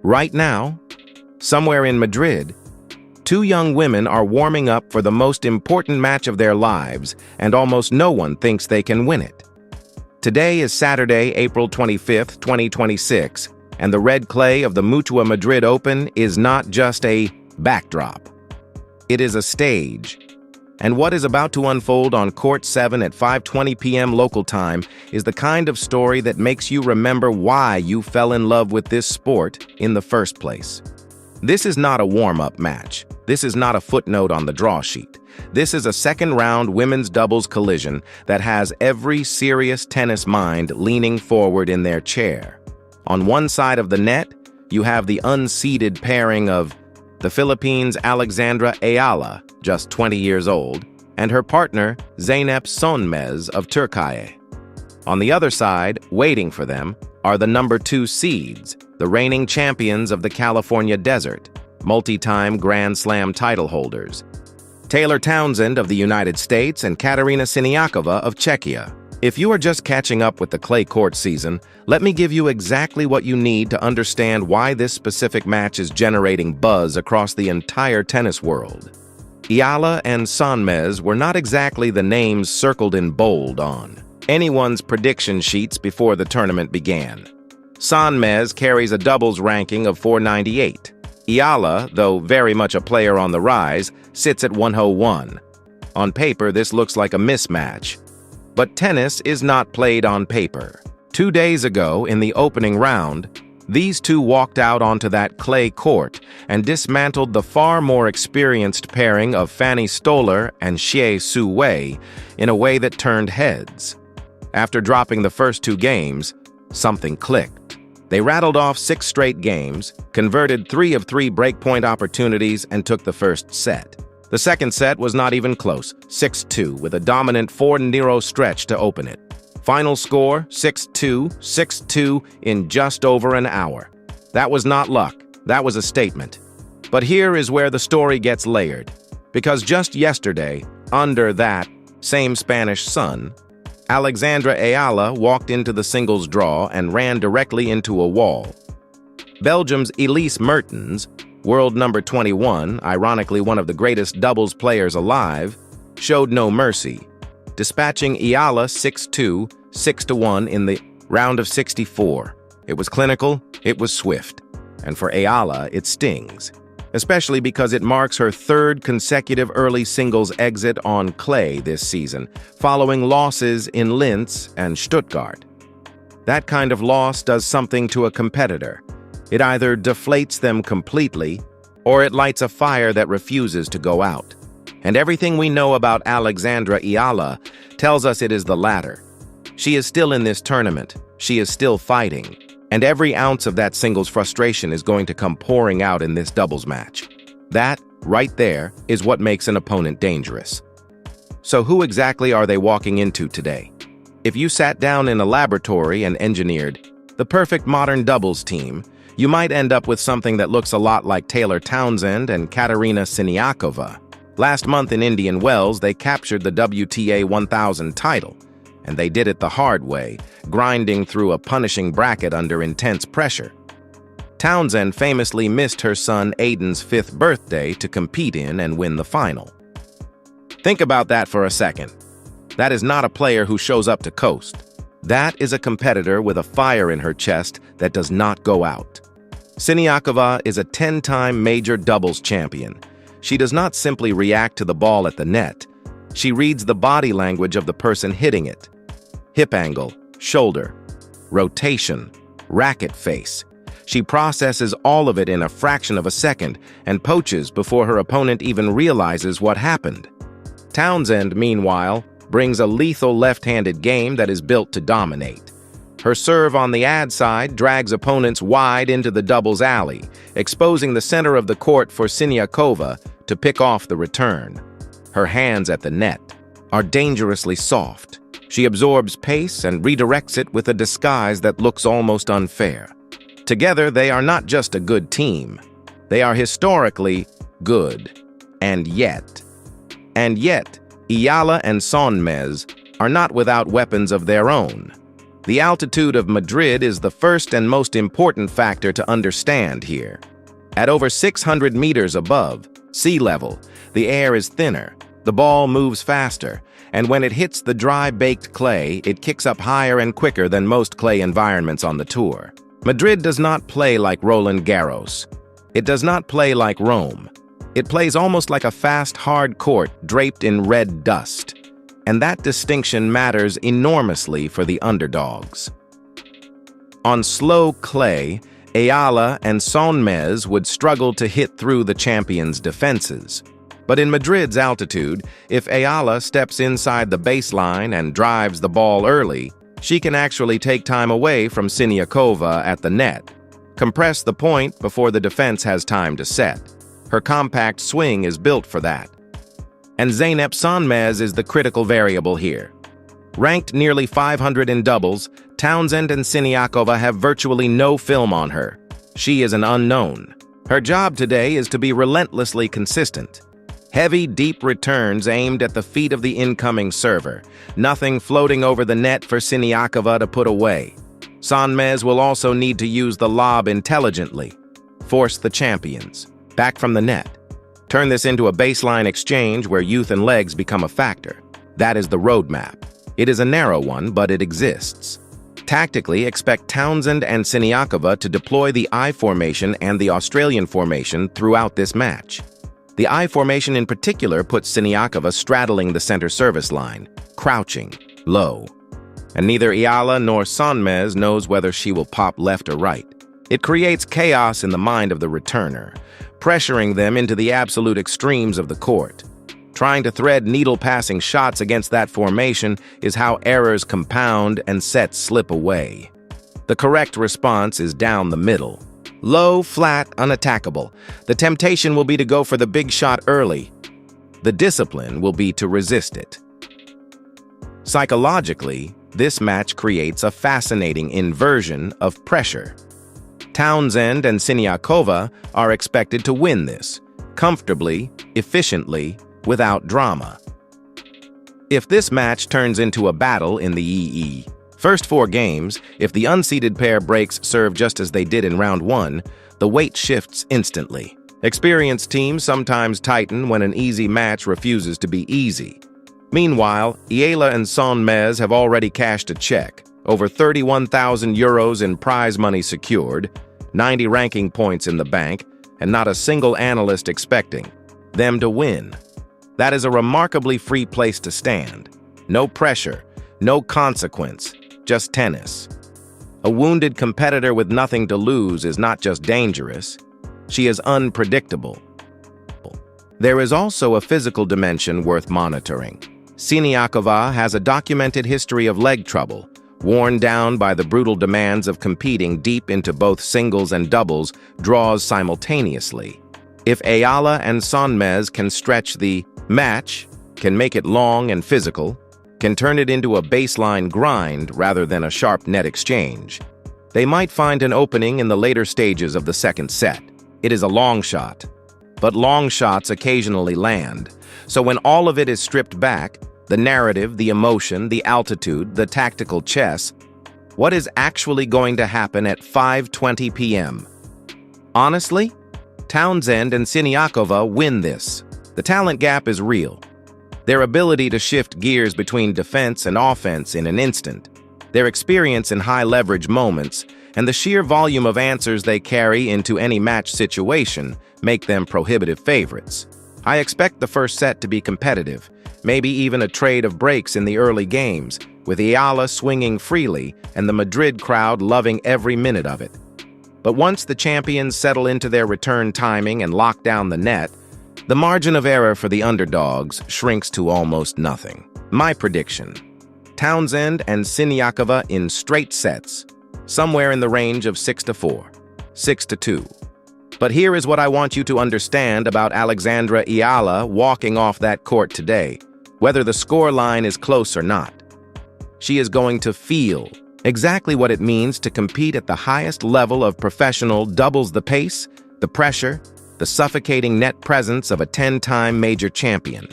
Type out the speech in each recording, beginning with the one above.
Right now, somewhere in Madrid, two young women are warming up for the most important match of their lives, and almost no one thinks they can win it. Today is Saturday, April 25th, 2026, and the red clay of the Mutua Madrid Open is not just a backdrop. It is a stage. And what is about to unfold on Court 7 at 5:20 p.m. local time is the kind of story that makes you remember why you fell in love with this sport in the first place. This is not a warm-up match. This is not a footnote on the draw sheet. This is a second-round women's doubles collision that has every serious tennis mind leaning forward in their chair. On one side of the net, you have the unseeded pairing of the Philippines' Alexandra Ayala, just 20 years old, and her partner, Zeynep Sönmez of Turkey. On the other side, waiting for them, are the number 2 seeds, the reigning champions of the California Desert, multi-time Grand Slam title holders, Taylor Townsend of the United States and Katerina Siniakova of Czechia. If you are just catching up with the clay court season, let me give you exactly what you need to understand why this specific match is generating buzz across the entire tennis world. Ayala and Sönmez were not exactly the names circled in bold on anyone's prediction sheets before the tournament began. Sönmez carries a doubles ranking of 498. Ayala, though very much a player on the rise, sits at 101. On paper, this looks like a mismatch. But tennis is not played on paper. 2 days ago, in the opening round, these two walked out onto that clay court and dismantled the far more experienced pairing of Fanny Stoller and Xie Su Wei in a way that turned heads. After dropping the first 2 games, something clicked. They rattled off 6 straight games, converted 3 of 3 breakpoint opportunities, and took the first set. The second set was not even close, 6-2, with a dominant 4-0 stretch to open it. Final score, 6-2, 6-2 in just over an hour. That was not luck, that was a statement. But here is where the story gets layered. Because just yesterday, under that same Spanish sun, Alexandra Ayala walked into the singles draw and ran directly into a wall. Belgium's Elise Mertens, world number 21, ironically one of the greatest doubles players alive, showed no mercy, dispatching Ayala 6-2, 6-1 in the round of 64. It was clinical, it was swift, and for Ayala, it stings, especially because it marks her 3rd consecutive early singles exit on clay this season, following losses in Linz and Stuttgart. That kind of loss does something to a competitor. It either deflates them completely, or it lights a fire that refuses to go out. And everything we know about Alexandra Ayala tells us it is the latter. She is still in this tournament, she is still fighting, and every ounce of that singles frustration is going to come pouring out in this doubles match. That, right there, is what makes an opponent dangerous. So who exactly are they walking into today? If you sat down in a laboratory and engineered the perfect modern doubles team, you might end up with something that looks a lot like Taylor Townsend and Katerina Siniakova. Last month in Indian Wells, they captured the WTA 1000 title, and they did it the hard way, grinding through a punishing bracket under intense pressure. Townsend famously missed her son Aiden's 5th birthday to compete in and win the final. Think about that for a second. That is not a player who shows up to coast. That is a competitor with a fire in her chest that does not go out. Siniakova is a 10-time major doubles champion. She does not simply react to the ball at the net. She reads the body language of the person hitting it. Hip angle, shoulder, rotation, racket face. She processes all of it in a fraction of a second and poaches before her opponent even realizes what happened. Townsend, meanwhile, brings a lethal left-handed game that is built to dominate. Her serve on the ad side drags opponents wide into the doubles alley, exposing the center of the court for Siniakova to pick off the return. Her hands at the net are dangerously soft. She absorbs pace and redirects it with a disguise that looks almost unfair. Together, they are not just a good team. They are historically good. And yet, Ayala and Sönmez are not without weapons of their own. The altitude of Madrid is the first and most important factor to understand here. At over 600 meters above sea level, the air is thinner, the ball moves faster, and when it hits the dry, baked clay, it kicks up higher and quicker than most clay environments on the tour. Madrid does not play like Roland Garros. It does not play like Rome. It plays almost like a fast, hard court draped in red dust. And that distinction matters enormously for the underdogs. On slow clay, Ayala and Sonmez would struggle to hit through the champions' defenses. But in Madrid's altitude, if Ayala steps inside the baseline and drives the ball early, she can actually take time away from Siniakova at the net, compress the point before the defense has time to set. Her compact swing is built for that. And Zeynep Sonmez is the critical variable here. Ranked nearly 500 in doubles, Townsend and Siniakova have virtually no film on her. She is an unknown. Her job today is to be relentlessly consistent. Heavy, deep returns aimed at the feet of the incoming server. Nothing floating over the net for Siniakova to put away. Sonmez will also need to use the lob intelligently. Force the champions. Back from the net. Turn this into a baseline exchange where youth and legs become a factor. That is the roadmap. It is a narrow one, but it exists. Tactically, expect Townsend and Siniakova to deploy the I formation and the Australian formation throughout this match. The I formation in particular puts Siniakova straddling the center service line, crouching, low. And neither Ayala nor Sonmez knows whether she will pop left or right. It creates chaos in the mind of the returner, pressuring them into the absolute extremes of the court. Trying to thread needle-passing shots against that formation is how errors compound and sets slip away. The correct response is down the middle. Low, flat, unattackable. The temptation will be to go for the big shot early. The discipline will be to resist it. Psychologically, this match creates a fascinating inversion of pressure. Townsend and Siniakova are expected to win this, comfortably, efficiently, without drama. If this match turns into a battle in the EE, first 4 games, if the unseeded pair breaks serve just as they did in round 1, the weight shifts instantly. Experienced teams sometimes tighten when an easy match refuses to be easy. Meanwhile, Ayala and Sonmez have already cashed a check, over 31,000 euros in prize money secured, 90 ranking points in the bank, and not a single analyst expecting them to win. That is a remarkably free place to stand. No pressure, no consequence, just tennis. A wounded competitor with nothing to lose is not just dangerous, she is unpredictable. There is also a physical dimension worth monitoring. Siniakova has a documented history of leg trouble, worn down by the brutal demands of competing deep into both singles and doubles draws simultaneously. If Ayala and Sonmez can stretch the match, can make it long and physical, can turn it into a baseline grind rather than a sharp net exchange, they might find an opening in the later stages of the second set. It is a long shot, but long shots occasionally land. So when all of it is stripped back, the narrative, the emotion, the altitude, the tactical chess, what is actually going to happen at 5:20 p.m.? Honestly, Townsend and Siniakova win this. The talent gap is real. Their ability to shift gears between defense and offense in an instant, their experience in high-leverage moments, and the sheer volume of answers they carry into any match situation make them prohibitive favorites. I expect the first set to be competitive, maybe even a trade of breaks in the early games, with Ayala swinging freely and the Madrid crowd loving every minute of it. But once the champions settle into their return timing and lock down the net, the margin of error for the underdogs shrinks to almost nothing. My prediction: Townsend and Siniakova in straight sets, somewhere in the range of 6-4, 6-2. But here is what I want you to understand about Alexandra Ayala walking off that court today, whether the scoreline is close or not. She is going to feel exactly what it means to compete at the highest level of professional doubles: the pace, the pressure, the suffocating net presence of a 10-time major champion.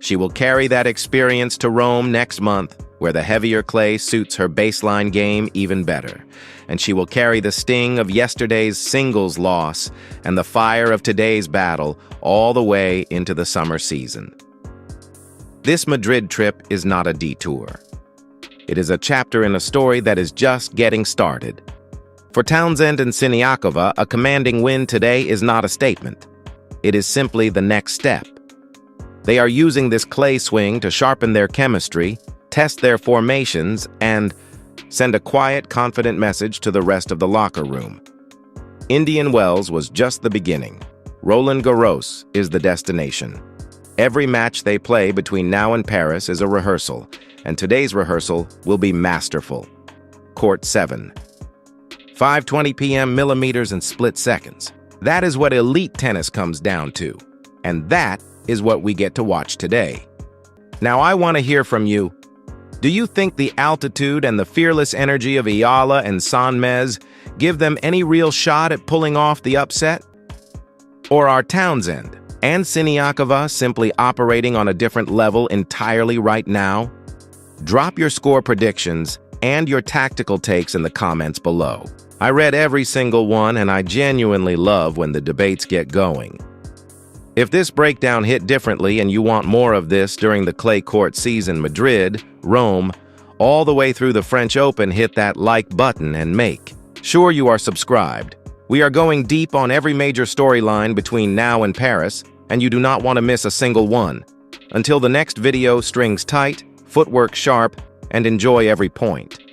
She will carry that experience to Rome next month, where the heavier clay suits her baseline game even better. And she will carry the sting of yesterday's singles loss and the fire of today's battle all the way into the summer season. This Madrid trip is not a detour. It is a chapter in a story that is just getting started. For Townsend and Siniakova, a commanding win today is not a statement. It is simply the next step. They are using this clay swing to sharpen their chemistry, test their formations, and send a quiet, confident message to the rest of the locker room. Indian Wells was just the beginning. Roland Garros is the destination. Every match they play between now and Paris is a rehearsal, and today's rehearsal will be masterful. Court 7. 5:20 p.m. millimeters and split seconds. That is what elite tennis comes down to, and that is what we get to watch today. Now I want to hear from you. Do you think the altitude and the fearless energy of Ayala and Sanmez give them any real shot at pulling off the upset? Or are Townsend and Siniakova simply operating on a different level entirely right now? Drop your score predictions and your tactical takes in the comments below. I read every single one, and I genuinely love when the debates get going. If this breakdown hit differently and you want more of this during the clay court season, Madrid, Rome, all the way through the French Open, hit that like button and make sure you are subscribed. We are going deep on every major storyline between now and Paris, and you do not want to miss a single one. Until the next video, strings tight, footwork sharp, and enjoy every point.